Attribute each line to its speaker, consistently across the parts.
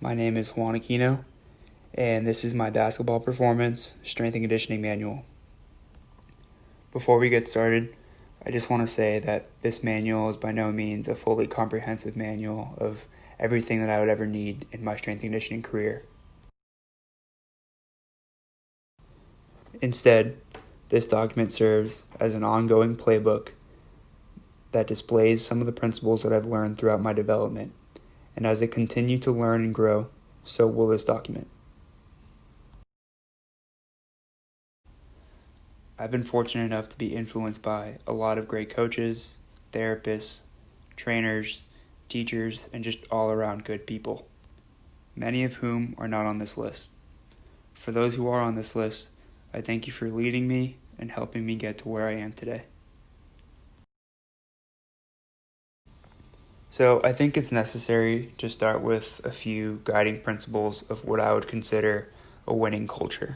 Speaker 1: My name is Juan Aquino, and this is my basketball performance strength and conditioning manual. Before we get started, I just want to say that this manual is by no means a fully comprehensive manual of everything that I would ever need in my strength and conditioning career. Instead, this document serves as an ongoing playbook that displays some of the principles that I've learned throughout my development. And as I continue to learn and grow, so will this document. I've been fortunate enough to be influenced by a lot of great coaches, therapists, trainers, teachers, and just all around good people, many of whom are not on this list. For those who are on this list, I thank you for leading me and helping me get to where I am today. So I think it's necessary to start with a few guiding principles of what I would consider a winning culture.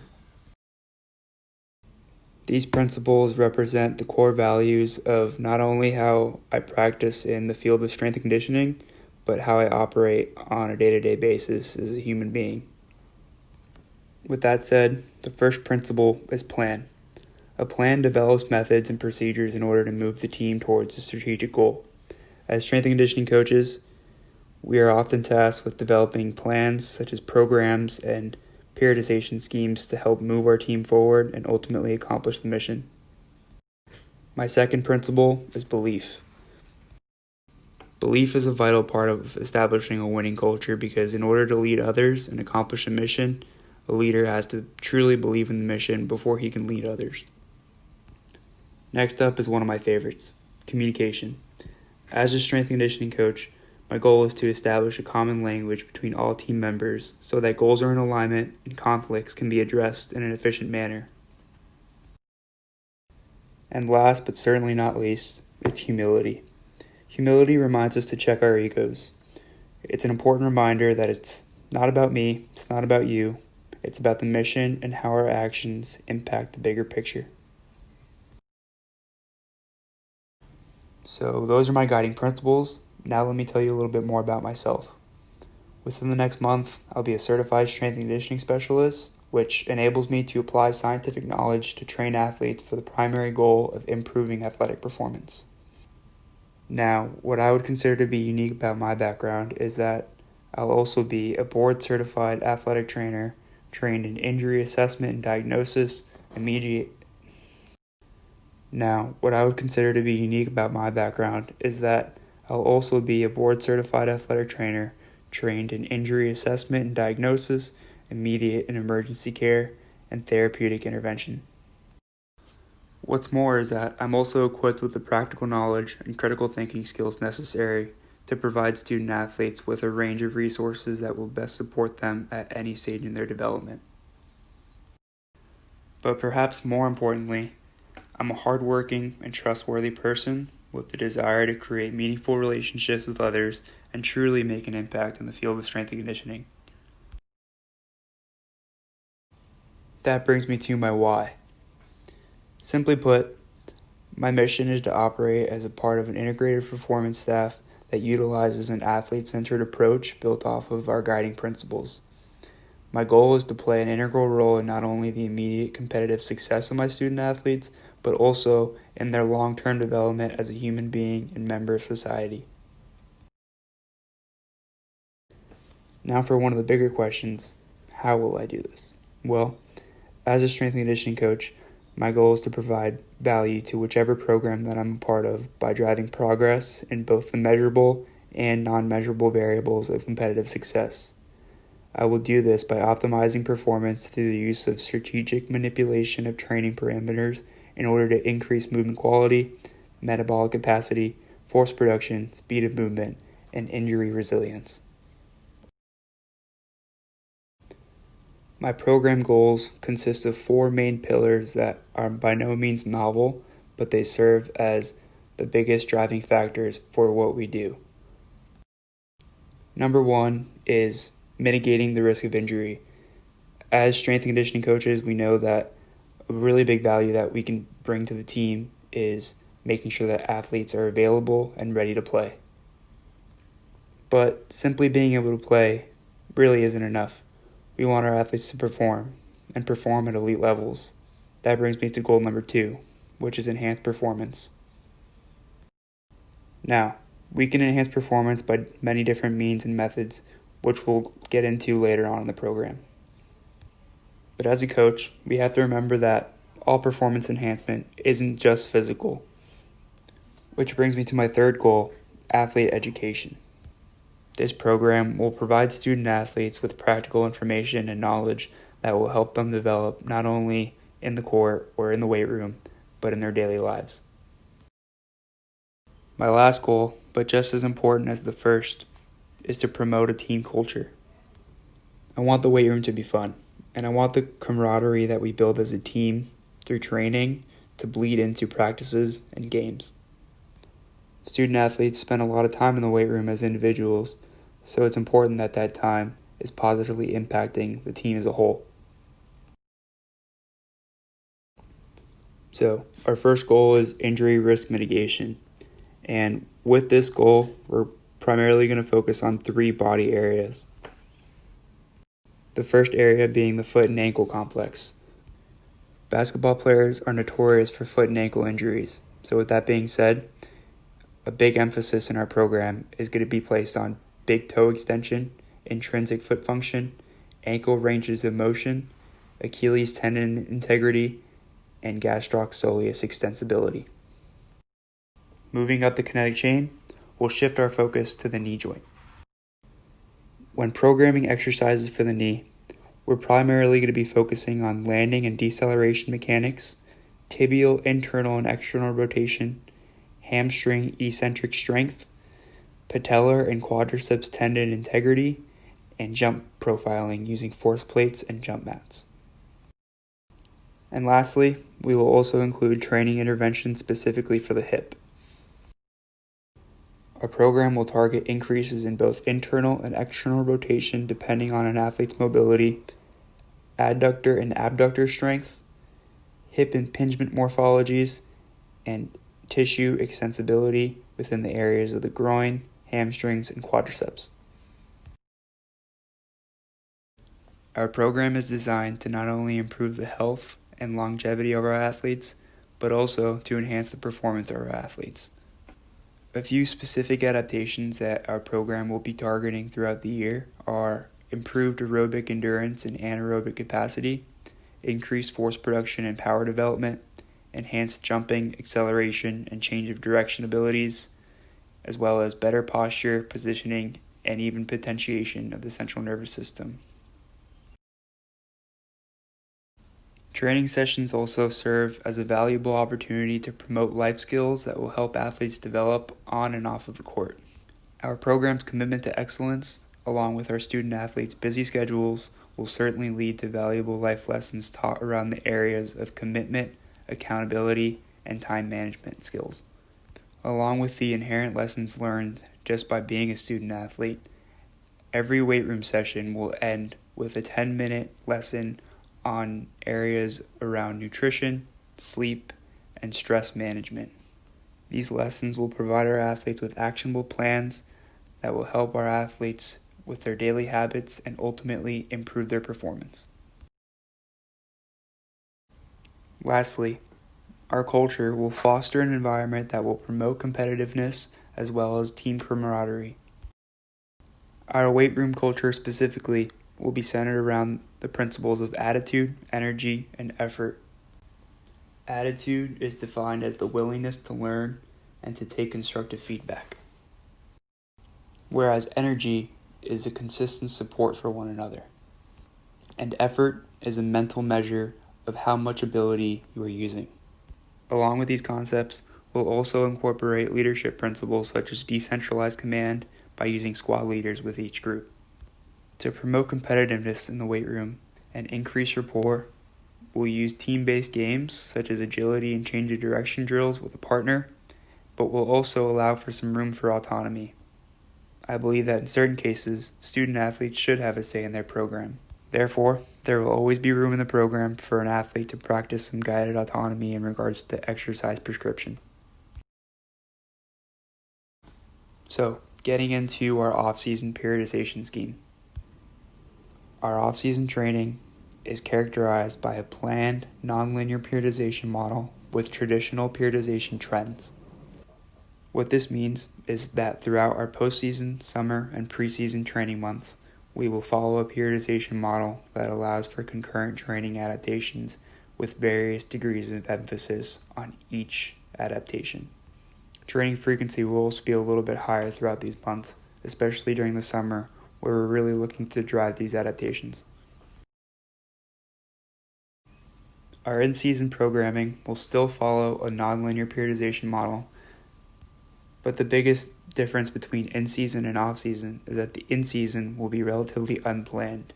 Speaker 1: These principles represent the core values of not only how I practice in the field of strength and conditioning, but how I operate on a day-to-day basis as a human being. With that said, the first principle is plan. A plan develops methods and procedures in order to move the team towards a strategic goal. As strength and conditioning coaches, we are often tasked with developing plans such as programs and periodization schemes to help move our team forward and ultimately accomplish the mission. My second principle is belief. Belief is a vital part of establishing a winning culture because in order to lead others and accomplish a mission, a leader has to truly believe in the mission before he can lead others. Next up is one of my favorites, communication. As a strength and conditioning coach, my goal is to establish a common language between all team members so that goals are in alignment and conflicts can be addressed in an efficient manner. And last but certainly not least, it's humility. Humility reminds us to check our egos. It's an important reminder that it's not about me, it's not about you, it's about the mission and how our actions impact the bigger picture. So those are my guiding principles. Now let me tell you a little bit more about myself. Within the next month, I'll be a certified strength and conditioning specialist, which enables me to apply scientific knowledge to train athletes for the primary goal of improving athletic performance. Now, what I would consider to be unique about my background is that I'll also be a board-certified athletic trainer trained in injury assessment and diagnosis, Now, what I would consider to be unique about my background is that I'll also be a board-certified athletic trainer trained in injury assessment and diagnosis, immediate and emergency care, and therapeutic intervention. What's more is that I'm also equipped with the practical knowledge and critical thinking skills necessary to provide student athletes with a range of resources that will best support them at any stage in their development. But perhaps more importantly, I'm a hardworking and trustworthy person with the desire to create meaningful relationships with others and truly make an impact in the field of strength and conditioning. That brings me to my why. Simply put, my mission is to operate as a part of an integrated performance staff that utilizes an athlete-centered approach built off of our guiding principles. My goal is to play an integral role in not only the immediate competitive success of my student athletes, but also in their long-term development as a human being and member of society. Now for one of the bigger questions, how will I do this? Well, as a strength and conditioning coach, my goal is to provide value to whichever program that I'm a part of by driving progress in both the measurable and non-measurable variables of competitive success. I will do this by optimizing performance through the use of strategic manipulation of training parameters in order to increase movement quality, metabolic capacity, force production, speed of movement, and injury resilience. My program goals consist of 4 main pillars that are by no means novel, but they serve as the biggest driving factors for what we do. Number 1 is mitigating the risk of injury. As strength and conditioning coaches, we know that a really big value that we can bring to the team is making sure that athletes are available and ready to play. But simply being able to play really isn't enough. We want our athletes to perform, and perform at elite levels. That brings me to goal number 2, which is enhanced performance. Now, we can enhance performance by many different means and methods, which we'll get into later on in the program. But as a coach, we have to remember that all performance enhancement isn't just physical. Which brings me to my third goal, athlete education. This program will provide student athletes with practical information and knowledge that will help them develop not only in the court or in the weight room, but in their daily lives. My last goal, but just as important as the first, is to promote a team culture. I want the weight room to be fun, and I want the camaraderie that we build as a team through training to bleed into practices and games. Student athletes spend a lot of time in the weight room as individuals, so it's important that that time is positively impacting the team as a whole. So, our first goal is injury risk mitigation. And with this goal, we're primarily going to focus on 3 body areas. The first area being the foot and ankle complex. Basketball players are notorious for foot and ankle injuries. So with that being said, a big emphasis in our program is going to be placed on big toe extension, intrinsic foot function, ankle ranges of motion, Achilles tendon integrity, and gastroc soleus extensibility. Moving up the kinetic chain, we'll shift our focus to the knee joint. When programming exercises for the knee, we're primarily going to be focusing on landing and deceleration mechanics, tibial internal and external rotation, hamstring eccentric strength, patellar and quadriceps tendon integrity, and jump profiling using force plates and jump mats. And lastly, we will also include training interventions specifically for the hip. Our program will target increases in both internal and external rotation depending on an athlete's mobility, adductor and abductor strength, hip impingement morphologies, and tissue extensibility within the areas of the groin, hamstrings, and quadriceps. Our program is designed to not only improve the health and longevity of our athletes, but also to enhance the performance of our athletes. A few specific adaptations that our program will be targeting throughout the year are improved aerobic endurance and anaerobic capacity, increased force production and power development, enhanced jumping, acceleration, and change of direction abilities, as well as better posture, positioning, and even potentiation of the central nervous system. Training sessions also serve as a valuable opportunity to promote life skills that will help athletes develop on and off of the court. Our program's commitment to excellence, along with our student athletes' busy schedules, will certainly lead to valuable life lessons taught around the areas of commitment, accountability, and time management skills. Along with the inherent lessons learned just by being a student athlete, every weight room session will end with a 10-minute lesson on areas around nutrition, sleep, and stress management. These lessons will provide our athletes with actionable plans that will help our athletes with their daily habits and ultimately improve their performance. Lastly, our culture will foster an environment that will promote competitiveness as well as team camaraderie. Our weight room culture specifically will be centered around the principles of attitude, energy, and effort. Attitude is defined as the willingness to learn and to take constructive feedback, whereas energy is a consistent support for one another. And effort is a mental measure of how much ability you are using. Along with these concepts, we'll also incorporate leadership principles such as decentralized command by using squad leaders with each group. To promote competitiveness in the weight room and increase rapport, we'll use team-based games such as agility and change of direction drills with a partner, but we'll also allow for some room for autonomy. I believe that in certain cases, student athletes should have a say in their program. Therefore, there will always be room in the program for an athlete to practice some guided autonomy in regards to exercise prescription. So, getting into our off-season periodization scheme. Our off-season training is characterized by a planned, nonlinear periodization model with traditional periodization trends. What this means is that throughout our postseason, summer, and preseason training months, we will follow a periodization model that allows for concurrent training adaptations with various degrees of emphasis on each adaptation. Training frequency will also be a little bit higher throughout these months, especially during the summer, where we're really looking to drive these adaptations. Our in-season programming will still follow a nonlinear periodization model, but the biggest difference between in-season and off-season is that the in-season will be relatively unplanned.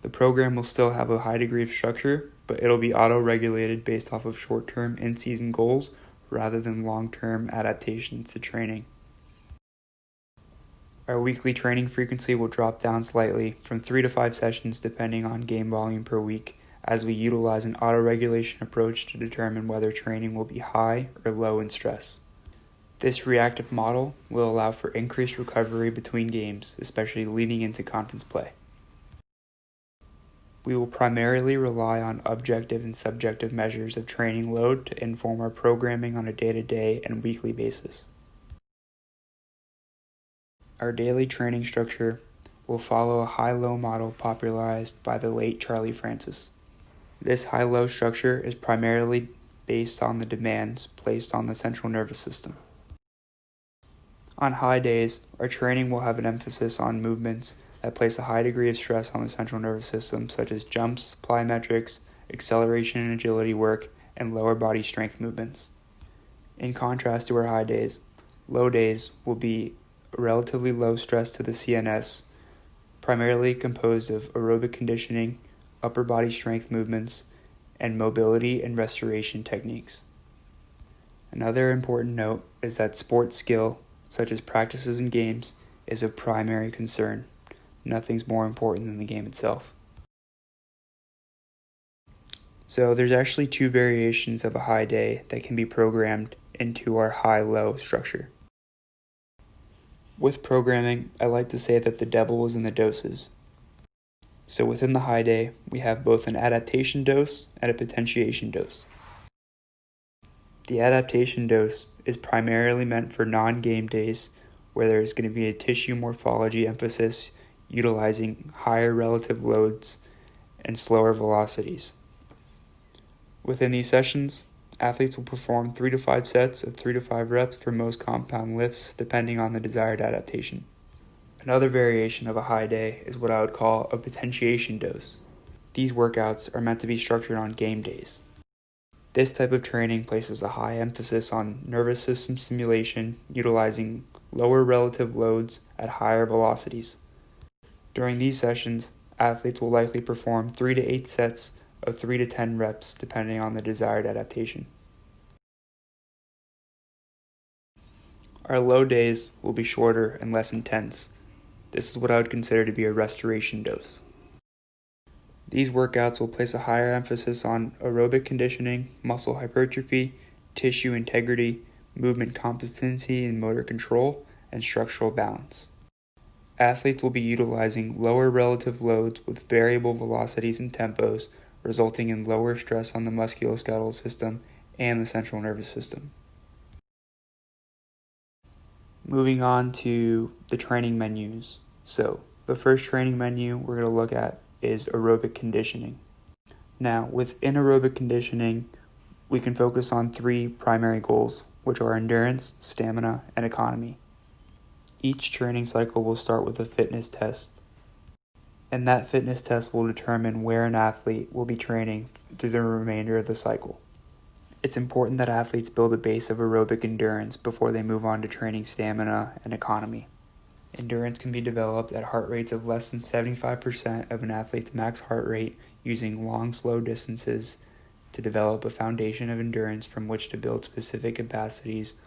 Speaker 1: The program will still have a high degree of structure, but it'll be auto-regulated based off of short-term in-season goals rather than long-term adaptations to training. Our weekly training frequency will drop down slightly from 3 to 5 sessions depending on game volume per week, as we utilize an auto-regulation approach to determine whether training will be high or low in stress. This reactive model will allow for increased recovery between games, especially leading into conference play. We will primarily rely on objective and subjective measures of training load to inform our programming on a day-to-day and weekly basis. Our daily training structure will follow a high-low model popularized by the late Charlie Francis. This high-low structure is primarily based on the demands placed on the central nervous system. On high days, our training will have an emphasis on movements that place a high degree of stress on the central nervous system, such as jumps, plyometrics, acceleration and agility work, and lower body strength movements. In contrast to our high days, low days will be relatively low stress to the CNS, primarily composed of aerobic conditioning, upper body strength movements, and mobility and restoration techniques. Another important note is that sports skill, such as practices and games, is of primary concern. Nothing's more important than the game itself. So there's actually 2 variations of a high day that can be programmed into our high-low structure. With programming, I like to say that the devil is in the doses. So within the high day, we have both an adaptation dose and a potentiation dose. The adaptation dose is primarily meant for non-game days where there's going to be a tissue morphology emphasis utilizing higher relative loads and slower velocities. Within these sessions, athletes will perform 3 to 5 sets of 3 to 5 reps for most compound lifts depending on the desired adaptation. Another variation of a high day is what I would call a potentiation dose. These workouts are meant to be structured on game days. This type of training places a high emphasis on nervous system stimulation utilizing lower relative loads at higher velocities. During these sessions, athletes will likely perform 3 to 8 sets of 3 to 10 reps depending on the desired adaptation. Our low days will be shorter and less intense. This is what I would consider to be a restoration dose. These workouts will place a higher emphasis on aerobic conditioning, muscle hypertrophy, tissue integrity, movement competency and motor control, and structural balance. Athletes will be utilizing lower relative loads with variable velocities and tempos, resulting in lower stress on the musculoskeletal system and the central nervous system. Moving on to the training menus. So, the first training menu we're going to look at is aerobic conditioning. Now, within aerobic conditioning, we can focus on 3 primary goals, which are endurance, stamina, and economy. Each training cycle will start with a fitness test, and that fitness test will determine where an athlete will be training through the remainder of the cycle. It's important that athletes build a base of aerobic endurance before they move on to training stamina and economy. Endurance can be developed at heart rates of less than 75% of an athlete's max heart rate using long, slow distances to develop a foundation of endurance from which to build specific capacities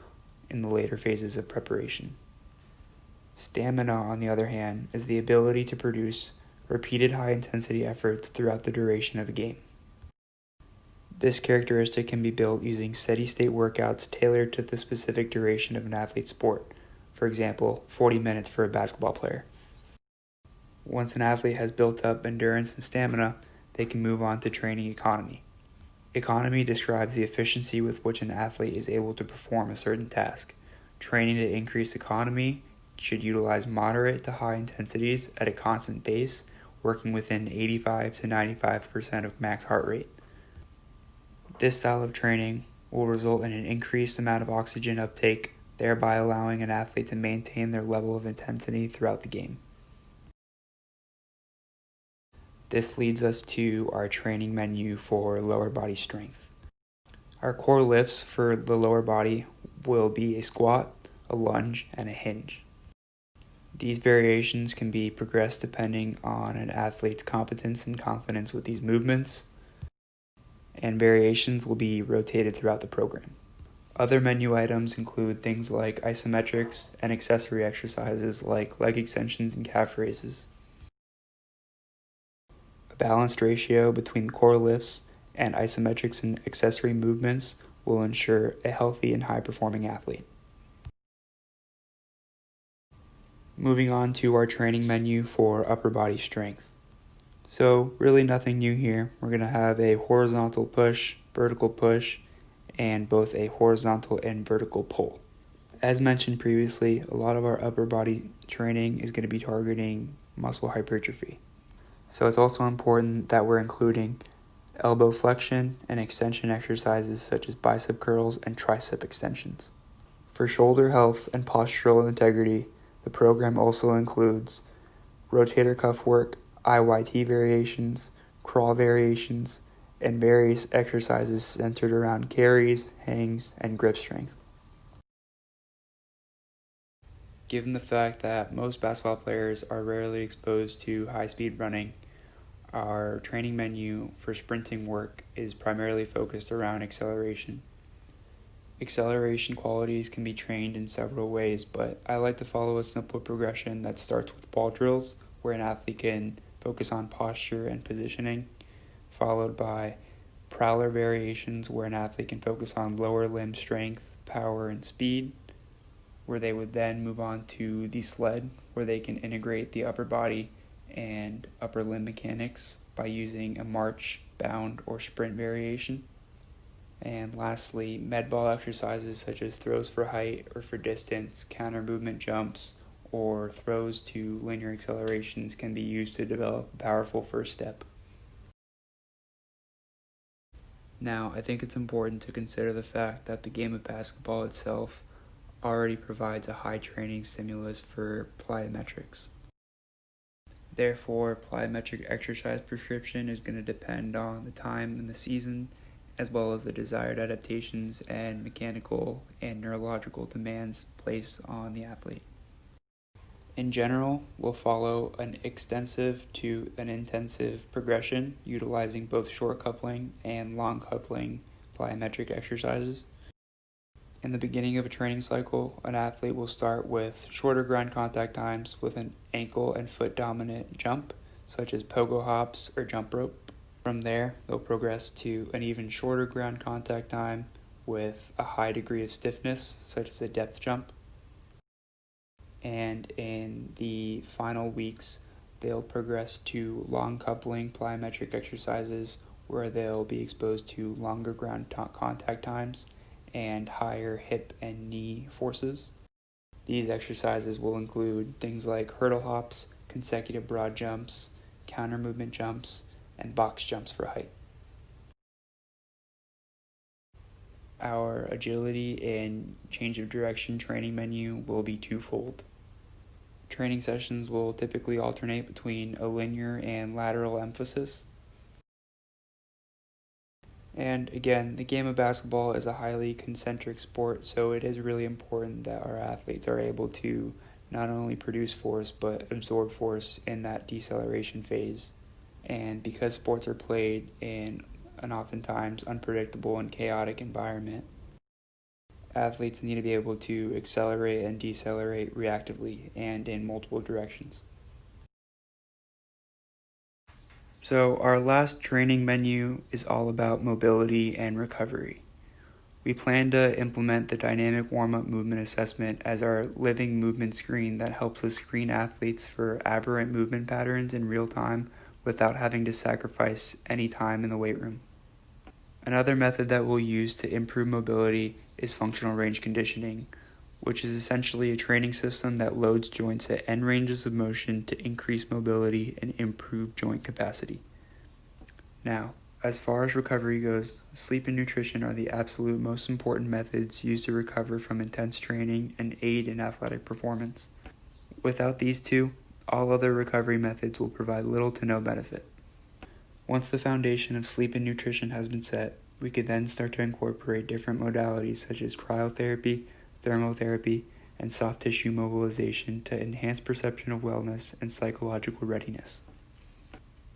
Speaker 1: in the later phases of preparation. Stamina, on the other hand, is the ability to produce repeated high-intensity efforts throughout the duration of a game. This characteristic can be built using steady-state workouts tailored to the specific duration of an athlete's sport. For example, 40 minutes for a basketball player. Once an athlete has built up endurance and stamina, they can move on to training economy. Economy describes the efficiency with which an athlete is able to perform a certain task. Training to increase economy should utilize moderate to high intensities at a constant pace, working within 85 to 95% of max heart rate. This style of training will result in an increased amount of oxygen uptake, thereby allowing an athlete to maintain their level of intensity throughout the game. This leads us to our training menu for lower body strength. Our core lifts for the lower body will be a squat, a lunge, and a hinge. These variations can be progressed depending on an athlete's competence and confidence with these movements, and variations will be rotated throughout the program. Other menu items include things like isometrics and accessory exercises like leg extensions and calf raises. A balanced ratio between core lifts and isometrics and accessory movements will ensure a healthy and high-performing athlete. Moving on to our training menu for upper body strength. So really nothing new here. We're going to have a horizontal push, vertical push, and both a horizontal and vertical pull. As mentioned previously, a lot of our upper body training is going to be targeting muscle hypertrophy. So it's also important that we're including elbow flexion and extension exercises such as bicep curls and tricep extensions. For shoulder health and postural integrity, the program also includes rotator cuff work, IYT variations, crawl variations, and various exercises centered around carries, hangs, and grip strength. Given the fact that most basketball players are rarely exposed to high-speed running, our training menu for sprinting work is primarily focused around acceleration. Acceleration qualities can be trained in several ways, but I like to follow a simple progression that starts with ball drills, where an athlete can focus on posture and positioning, followed by prowler variations, where an athlete can focus on lower limb strength, power, and speed, where they would then move on to the sled, where they can integrate the upper body and upper limb mechanics by using a march, bound, or sprint variation. And lastly, med ball exercises such as throws for height or for distance, counter movement jumps, or throws to linear accelerations can be used to develop a powerful first step. Now, I think it's important to consider the fact that the game of basketball itself already provides a high training stimulus for plyometrics. Therefore, plyometric exercise prescription is going to depend on the time in the season, as well as the desired adaptations and mechanical and neurological demands placed on the athlete. In general, we'll follow an extensive to an intensive progression utilizing both short coupling and long coupling plyometric exercises. In the beginning of a training cycle, an athlete will start with shorter ground contact times with an ankle and foot dominant jump, such as pogo hops or jump rope. From there, they'll progress to an even shorter ground contact time with a high degree of stiffness, such as a depth jump. And in the final weeks, they'll progress to long coupling plyometric exercises where they'll be exposed to longer ground contact times and higher hip and knee forces. These exercises will include things like hurdle hops, consecutive broad jumps, counter movement jumps, and box jumps for height. Our agility and change of direction training menu will be twofold. Training sessions will typically alternate between a linear and lateral emphasis. And again, the game of basketball is a highly concentric sport, so it is really important that our athletes are able to not only produce force, but absorb force in that deceleration phase. And because sports are played in an oftentimes unpredictable and chaotic environment, athletes need to be able to accelerate and decelerate reactively and in multiple directions. So our last training menu is all about mobility and recovery. We plan to implement the dynamic warm-up movement assessment as our living movement screen that helps us screen athletes for aberrant movement patterns in real time without having to sacrifice any time in the weight room. Another method that we'll use to improve mobility is functional range conditioning, which is essentially a training system that loads joints at end ranges of motion to increase mobility and improve joint capacity. Now, as far as recovery goes, sleep and nutrition are the absolute most important methods used to recover from intense training and aid in athletic performance. Without these two, all other recovery methods will provide little to no benefit. Once the foundation of sleep and nutrition has been set, we could then start to incorporate different modalities such as cryotherapy, thermotherapy, and soft tissue mobilization to enhance perception of wellness and psychological readiness.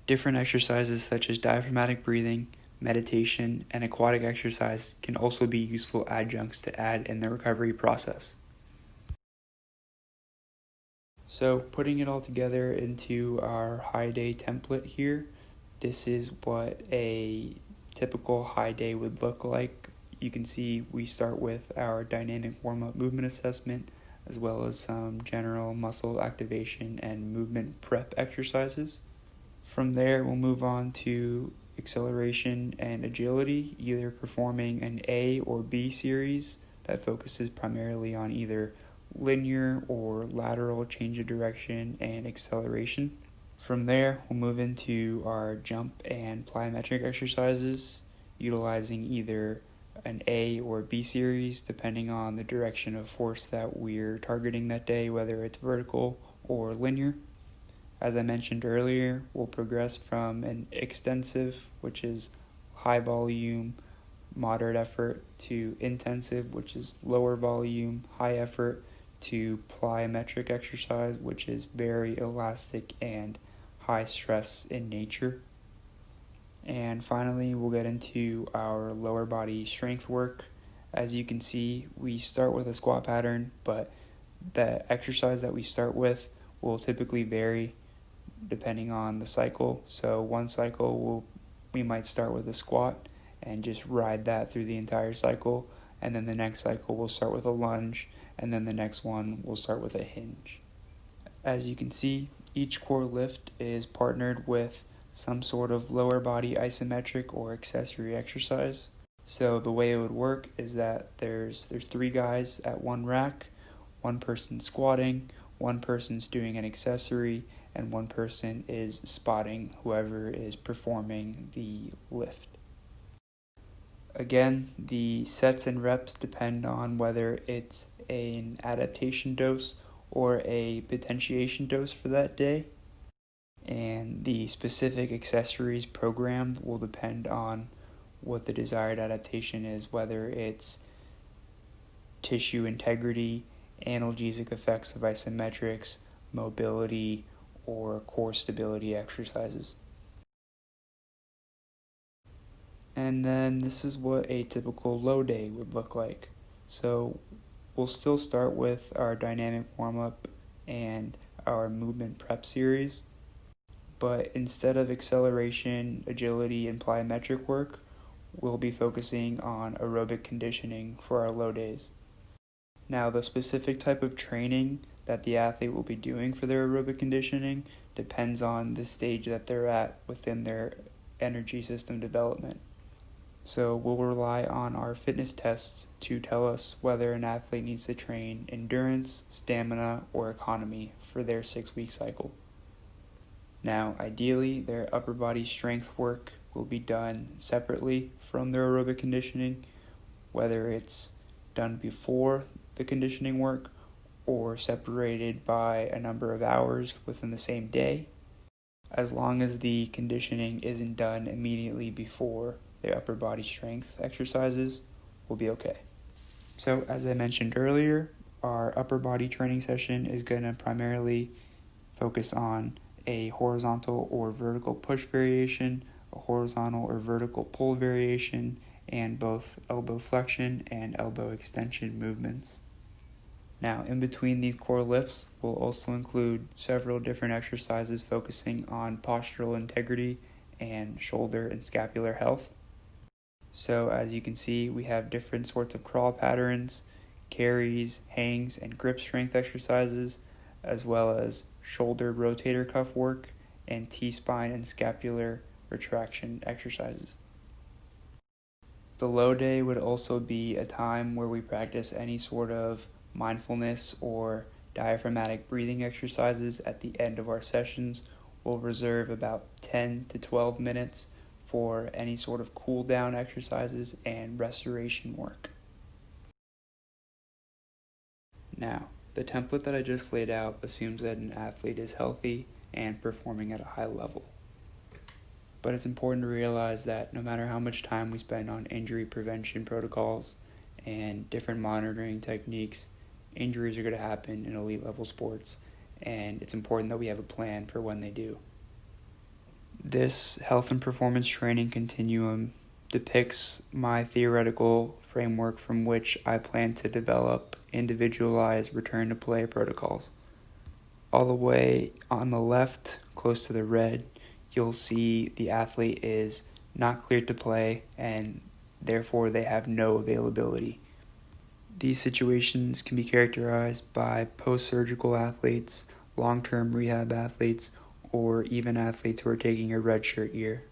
Speaker 1: Different exercises such as diaphragmatic breathing, meditation, and aquatic exercise can also be useful adjuncts to add in the recovery process. So, putting it all together into our high day template here, this is what a typical high day would look like. You can see we start with our dynamic warm-up movement assessment, as well as some general muscle activation and movement prep exercises. From there, we'll move on to acceleration and agility, either performing an A or B series that focuses primarily on either linear or lateral change of direction and acceleration. From there, we'll move into our jump and plyometric exercises, utilizing either an A or B series depending on the direction of force that we're targeting that day, whether it's vertical or linear. As I mentioned earlier, we'll progress from an extensive, which is high volume, moderate effort, to intensive, which is lower volume, high effort, to plyometric exercise, which is very elastic and high stress in nature. And finally, we'll get into our lower body strength work. As you can see, we start with a squat pattern, but the exercise that we start with will typically vary depending on the cycle. So one cycle we might start with a squat and just ride that through the entire cycle, and then the next cycle we'll start with a lunge, and then the next one we'll start with a hinge. As you can see, each core lift is partnered with some sort of lower body isometric or accessory exercise. So the way it would work is that there's 3 guys at one rack, one person squatting, one person's doing an accessory, and one person is spotting whoever is performing the lift. Again, the sets and reps depend on whether it's an adaptation dose or a potentiation dose for that day. And the specific accessories programmed will depend on what the desired adaptation is, whether it's tissue integrity, analgesic effects of isometrics, mobility, or core stability exercises. And then this is what a typical low day would look like. So we'll still start with our dynamic warm-up and our movement prep series, but instead of acceleration, agility, and plyometric work, we'll be focusing on aerobic conditioning for our low days. Now, the specific type of training that the athlete will be doing for their aerobic conditioning depends on the stage that they're at within their energy system development. So we'll rely on our fitness tests to tell us whether an athlete needs to train endurance, stamina, or economy for their 6-week cycle. Now, ideally, their upper body strength work will be done separately from their aerobic conditioning, whether it's done before the conditioning work or separated by a number of hours within the same day, as long as the conditioning isn't done immediately before the upper body strength exercises, will be okay. So as I mentioned earlier, our upper body training session is going to primarily focus on a horizontal or vertical push variation, a horizontal or vertical pull variation, and both elbow flexion and elbow extension movements. Now, in between these core lifts, we'll also include several different exercises focusing on postural integrity and shoulder and scapular health. So as you can see, we have different sorts of crawl patterns, carries, hangs, and grip strength exercises, as well as shoulder rotator cuff work and T-spine and scapular retraction exercises. The low day would also be a time where we practice any sort of mindfulness or diaphragmatic breathing exercises at the end of our sessions. We'll reserve about 10 to 12 minutes for any sort of cool down exercises and restoration work. Now, the template that I just laid out assumes that an athlete is healthy and performing at a high level. But it's important to realize that no matter how much time we spend on injury prevention protocols and different monitoring techniques, injuries are going to happen in elite level sports, and it's important that we have a plan for when they do. This health and performance training continuum depicts my theoretical framework from which I plan to develop individualized return to play protocols. All the way on the left, close to the red, you'll see the athlete is not cleared to play and therefore they have no availability. These situations can be characterized by post-surgical athletes, long-term rehab athletes, or even athletes who are taking a redshirt year.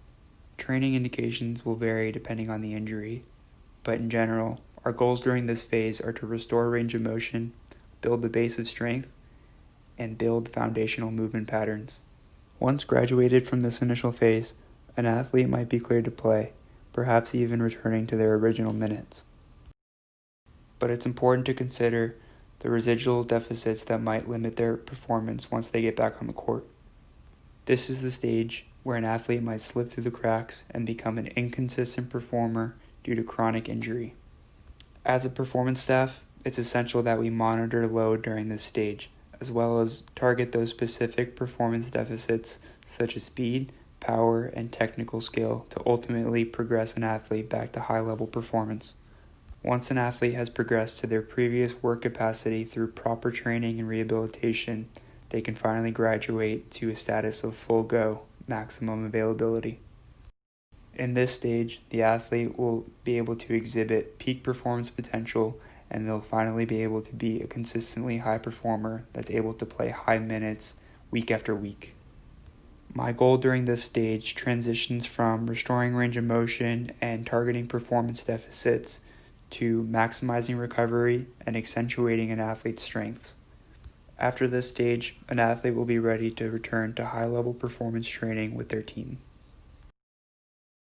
Speaker 1: Training indications will vary depending on the injury, but in general, our goals during this phase are to restore range of motion, build the base of strength, and build foundational movement patterns. Once graduated from this initial phase, an athlete might be cleared to play, perhaps even returning to their original minutes. But it's important to consider the residual deficits that might limit their performance once they get back on the court. This is the stage where an athlete might slip through the cracks and become an inconsistent performer due to chronic injury. As a performance staff, it's essential that we monitor load during this stage, as well as target those specific performance deficits such as speed, power, and technical skill to ultimately progress an athlete back to high-level performance. Once an athlete has progressed to their previous work capacity through proper training and rehabilitation, they can finally graduate to a status of full go, maximum availability. In this stage, the athlete will be able to exhibit peak performance potential, and they'll finally be able to be a consistently high performer that's able to play high minutes week after week. My goal during this stage transitions from restoring range of motion and targeting performance deficits to maximizing recovery and accentuating an athlete's strengths. After this stage, an athlete will be ready to return to high-level performance training with their team.